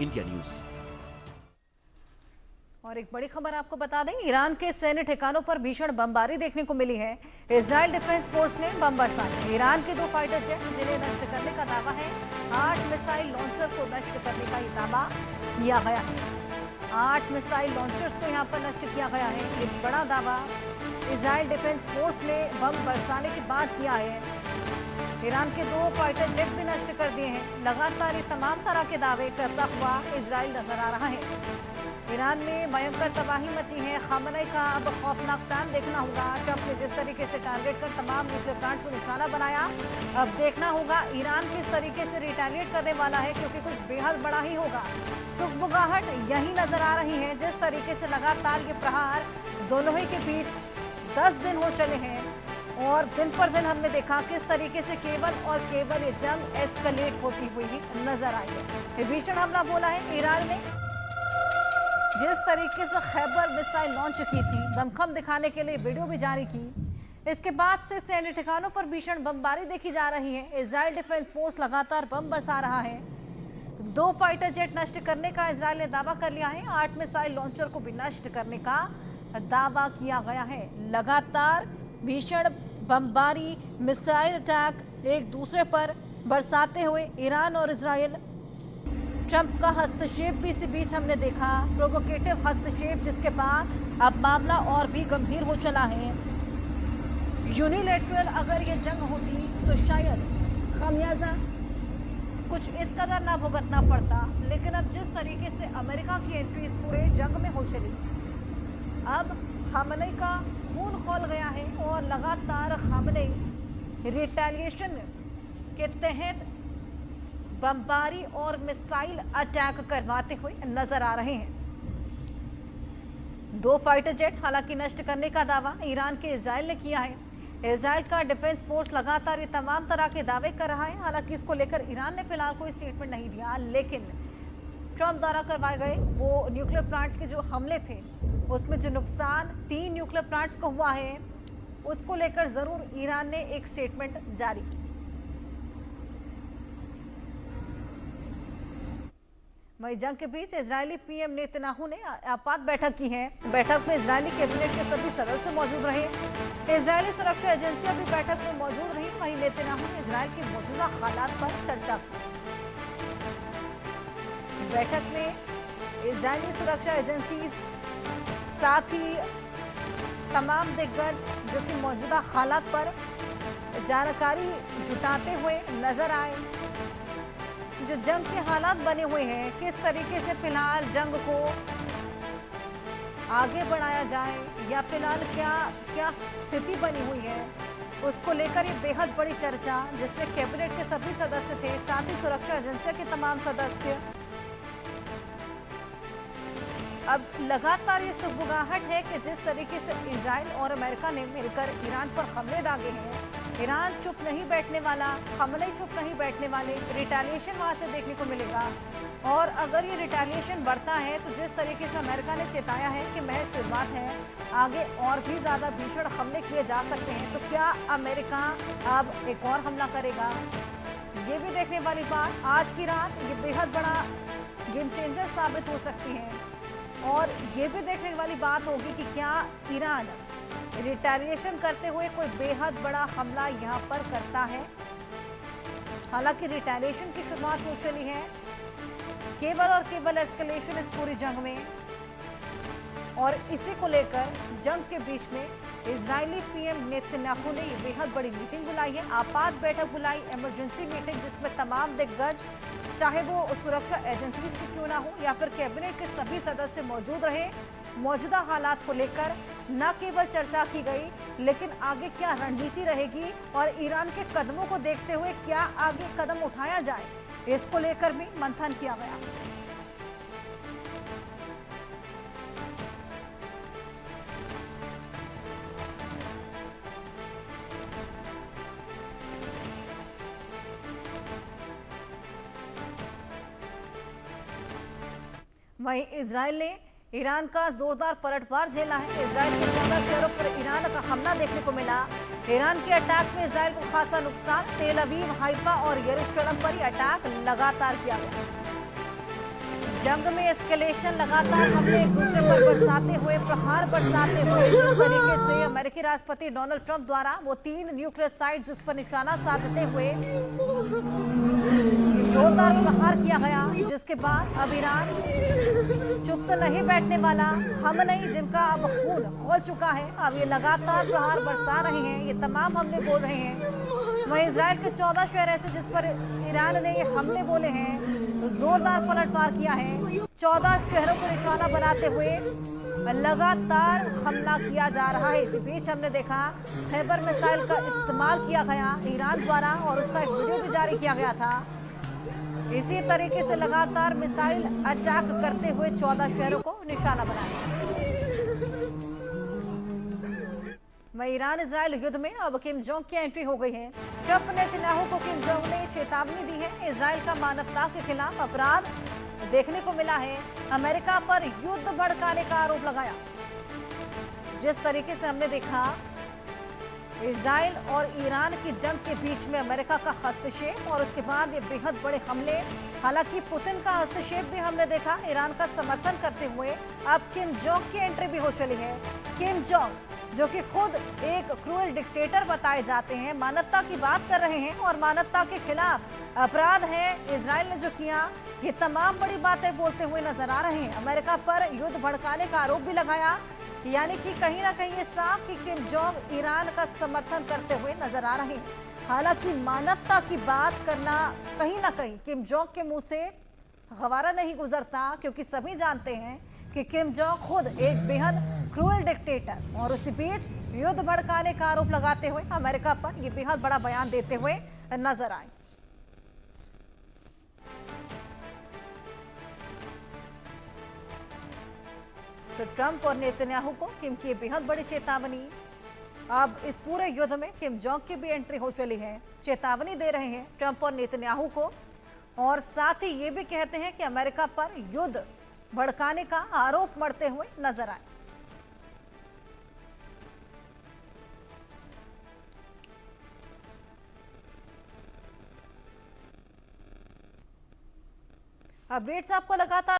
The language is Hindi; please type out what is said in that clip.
India news. और एक बड़ी खबर आपको बता दें, ईरान के सैन्य ठिकानों पर भीषण बमबारी देखने को मिली है। इजराइल डिफेंस फोर्स ने बम बरसाए। ईरान के 2 फाइटर जेट जिन्हें नष्ट करने का दावा है, 8 मिसाइल लॉन्चर को नष्ट करने का ये दावा किया गया है। 8 मिसाइल लॉन्चर्स को यहाँ पर नष्ट किया गया है। एक बड़ा दावा इजराइल डिफेंस फोर्स ने बम बरसाने के बाद किया है। ईरान के 2 फाइटर जेट भी नष्ट कर दिए हैं। लगातार ये तमाम तरह के दावे करता हुआ इजराइल नजर आ रहा है। ईरान में भयंकर तबाही मची है। खामनेई का अब खौफनाक प्लान देखना होगा। ट्रंप ने जिस तरीके से टारगेट कर तमाम न्यूक्लियर प्लांट्स को निशाना बनाया, अब देखना होगा ईरान किस तरीके से रिटेलिएट करने वाला है, क्योंकि कुछ बेहद बड़ा ही होगा। सुगबुगाहट यही नजर आ रही है। जिस तरीके से लगातार ये प्रहार दोनों ही के बीच 10 दिन हो चले हैं और दिन पर दिन हमने देखा किस तरीके से केवल और केवल ये जंग एस्केलेट होती हुई ही नजर आई है। ये भीषण हमला बोला है ईरान ने। जिस तरीके से खैबर मिसाइल लॉन्च की थी, दमखम दिखाने के लिए वीडियो भी जारी की, इसके बाद से सैन्य ठिकानों पर भीषण बमबारी देखी जा रही है। इजराइल डिफेंस फोर्स लगातार बम बरसा रहा है। 2 फाइटर जेट नष्ट करने का इजराइल ने दावा कर लिया है। 8 मिसाइल लॉन्चर को भी नष्ट करने का दावा किया गया है। लगातार भीषण बमबारी, मिसाइल अटैक एक दूसरे पर बरसाते हुए ईरान और इजराइल। ट्रंप का हस्तक्षेप भी इसी बीच हमने देखा, प्रोवोकेटिव हस्तक्षेप, जिसके बाद अब मामला और भी गंभीर हो चला है। यूनिलैटरल अगर ये जंग होती तो शायद खामियाजा कुछ इस कदर ना भुगतना पड़ता, लेकिन अब जिस तरीके से अमेरिका की एंट्री इस पूरे जंग में हो चली, अब खामनेई का खून खौल गया है और लगातार खामनेई रिटेलिएशन के तहत बमबारी और मिसाइल अटैक करवाते हुए नजर आ रहे हैं। 2 फाइटर जेट हालांकि नष्ट करने का दावा ईरान के इजराइल ने किया है। इजराइल का डिफेंस फोर्स लगातार ये तमाम तरह के दावे कर रहा है। हालांकि इसको लेकर ईरान ने फिलहाल कोई स्टेटमेंट नहीं दिया, लेकिन ट्रंप द्वारा करवाए गए वो न्यूक्लियर प्लांट्स के जो हमले थे, उसमें जो नुकसान 3 न्यूक्लियर प्लांट्स को हुआ है, उसको लेकर जरूर ईरान ने एक स्टेटमेंट जारी की। वहीं जंग के बीच इजरायली पीएम नेतन्याहू ने आपात बैठक की है। बैठक में इजरायली कैबिनेट के सभी सदस्य मौजूद रहे। इजरायली सुरक्षा एजेंसियां भी बैठक में मौजूद रही। वहीं नेतन्याहू ने इजरायल के मौजूदा हालात पर चर्चा की। बैठक में इजरायली सुरक्षा एजेंसीज, साथ ही तमाम दिग्गज जो कि मौजूदा हालात पर जानकारी जुटाते हुए नजर आए। जो जंग के हालात बने हुए हैं, किस तरीके से फिलहाल जंग को आगे बढ़ाया जाए या फिलहाल क्या स्थिति बनी हुई है, उसको लेकर ये बेहद बड़ी चर्चा, जिसमें कैबिनेट के सभी सदस्य थे, साथ ही सुरक्षा एजेंसी के तमाम सदस्य। अब लगातार ये सुगबुगाहट है कि जिस तरीके से इजराइल और अमेरिका ने मिलकर ईरान पर हमले दागे हैं, ईरान चुप नहीं बैठने वाला, खामनेई चुप नहीं बैठने वाले। रिटेलिएशन वहां से देखने को मिलेगा और अगर ये रिटेलिएशन बढ़ता है तो जिस तरीके से अमेरिका ने चेताया है कि महज शुरुआत है, आगे और भी ज्यादा भीषण हमले किए जा सकते हैं, तो क्या अमेरिका अब एक और हमला करेगा, ये भी देखने वाली बात। आज की रात ये बेहद बड़ा गेम चेंजर साबित हो सकती है और ये भी देखने वाली बात होगी कि क्या ईरान रिटेलिएशन करते हुए कोई बेहद बड़ा हमला यहां पर करता है। हालांकि रिटेलिएशन की शुरुआत हो चली है, केवल और केवल एस्केलेशन इस पूरी जंग में, और इसी को लेकर जंग के बीच में इजरायली पीएम नेतन्याहू ने ये बेहद बड़ी मीटिंग बुलाई है, आपात बैठक बुलाई, इमरजेंसी मीटिंग, जिसमें तमाम दिग्गज, चाहे वो सुरक्षा एजेंसीज की क्यों ना हो या फिर कैबिनेट के सभी सदस्य मौजूद रहे। मौजूदा हालात को लेकर न केवल चर्चा की गई, लेकिन आगे क्या रणनीति रहेगी और ईरान के कदमों को देखते हुए क्या आगे कदम उठाया जाए, इसको लेकर भी मंथन किया गया। वहीं इजराइल ने ईरान का जोरदार पलटवार झेला है। इजराइल के 14 शहरों पर ईरान का हमला देखने को मिला। ईरान के अटैक में इजराइल को खासा नुकसान। तेल अवीव, हाइफा और यरूशलेम पर अटैक लगातार किया गया। जंग में एस्केलेशन, लगातार हमले एक दूसरे पर बरसाते हुए, प्रहार बरसाते हुए। जिस तरीके से अमेरिकी राष्ट्रपति डोनाल्ड ट्रंप द्वारा वो 3 न्यूक्लियर साइट जिस पर निशाना साधते हुए जोरदार प्रहार किया गया, जिसके बाद अब ईरान चुप तो नहीं बैठने वाला। हम नहीं, जिनका अब खून खौल चुका है, अब ये लगातार प्रहार बरसा रहे हैं, ये तमाम हमले बोल रहे हैं। वहीं इजराइल के 14 शहर ऐसे जिस पर ईरान ने ये हमले बोले हैं, तो जोरदार पलटवार किया है। 14 शहरों को निशाना बनाते हुए लगातार हमला किया जा रहा है। इसी बीच हमने देखा खैबर मिसाइल का इस्तेमाल किया गया ईरान द्वारा और उसका एक वीडियो भी जारी किया गया था। इसी तरीके से लगातार मिसाइल अटैक करते हुए 14 शहरों को निशाना बनाया। वहीं ईरान इजराइल युद्ध में अब किम जोंग की एंट्री हो गई है। ट्रंप नेतन्याहू को किम जोंग ने चेतावनी दी है। इजराइल का मानवता के खिलाफ अपराध देखने को मिला है। अमेरिका पर युद्ध भड़काने का आरोप लगाया। जिस तरीके से हमने देखा इजराइल और ईरान की जंग के बीच में अमेरिका का हस्तक्षेप और उसके बाद ये बेहद बड़े हमले। हालांकि पुतिन का हस्तक्षेप भी हमने देखा ईरान का समर्थन करते हुए। अब किम जोंग की एंट्री भी हो चली है। किम जोंग जो कि खुद एक क्रूएल डिक्टेटर बताए जाते हैं, मानवता की बात कर रहे हैं और मानवता के खिलाफ अपराध है इजराइल ने जो किया, ये तमाम बड़ी बातें बोलते हुए नजर आ रहे हैं। अमेरिका पर युद्ध भड़काने का आरोप भी लगाया, यानी कि कहीं ना कहीं ये साफ कि किम जोंग ईरान का समर्थन करते हुए नजर आ रहे हैं। हालांकि मानवता की बात करना कहीं ना कहीं किम जोंग के मुंह से गवारा नहीं गुजरता, क्योंकि सभी जानते हैं कि किम जोंग खुद एक बेहद क्रूएल डिक्टेटर और उसी बीच युद्ध भड़काने का आरोप लगाते हुए अमेरिका पर ये बेहद बड़ा बयान देते हुए नजर आए। तो ट्रंप और नेतन्याहू को किम की बेहद बड़ी चेतावनी। अब इस पूरे युद्ध में किम जोंग की भी एंट्री हो चली है। चेतावनी दे रहे हैं ट्रंप और नेतन्याहू को और साथ ही ये भी कहते हैं कि अमेरिका पर युद्ध भड़काने का आरोप मढ़ते हुए नजर आए। अपडेट्स आपको लगातार